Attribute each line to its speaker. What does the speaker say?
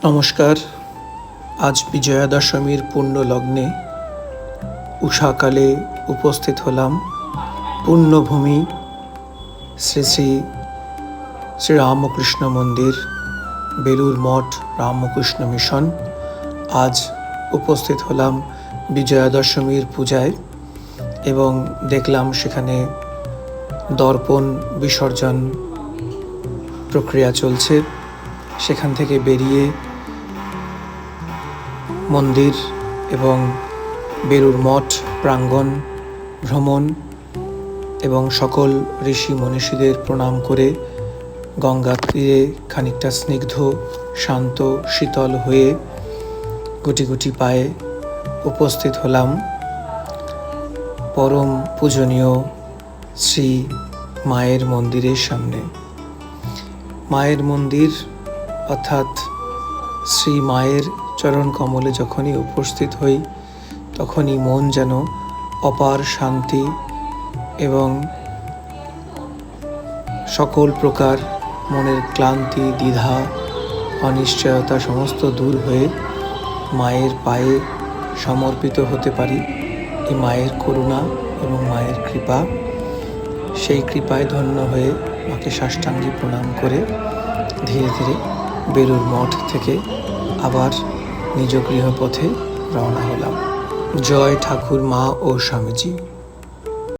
Speaker 1: নমস্কার। আজ বিজয়া দশমীর পুণ্য লগ্নে উষাকালে উপস্থিত হলাম পুণ্যভূমি শ্রী শ্রী শ্রীরামকৃষ্ণ মন্দির, বেলুর মঠ রামকৃষ্ণ মিশন। আজ উপস্থিত হলাম বিজয়া দশমীর পূজায় এবং দেখলাম সেখানে দর্পণ বিসর্জন প্রক্রিয়া চলছে। সেখান থেকে বেরিয়ে মন্দির এবং বেলুর মঠ প্রাঙ্গণ ভ্রমণ এবং সকল ঋষি মনীষীদের প্রণাম করে গঙ্গা তীরে খানিকটা স্নিগ্ধ শান্ত শীতল হয়ে গুটি গুটি পায়ে উপস্থিত হলাম পরম পূজনীয় শ্রী মায়ের মন্দিরের সামনে। মায়ের মন্দির অর্থাৎ শ্রী মায়ের চরণ কমলে যখনই উপস্থিত হই তখনই মন যেন অপার শান্তি এবং সকল প্রকার মনের ক্লান্তি দ্বিধা অনিশ্চয়তা সমস্ত দূর হয়ে মায়ের পায়ে সমর্পিত হতে পারি। এই মায়ের করুণা এবং মায়ের কৃপা, সেই কৃপায় ধন্য হয়ে মাকে সাষ্টাঙ্গে প্রণাম করে ধীরে ধীরে বেলুর মঠ থেকে আবার নিজ গৃহপথে রওনা হলাম। জয় ঠাকুর মা ও স্বামীজি।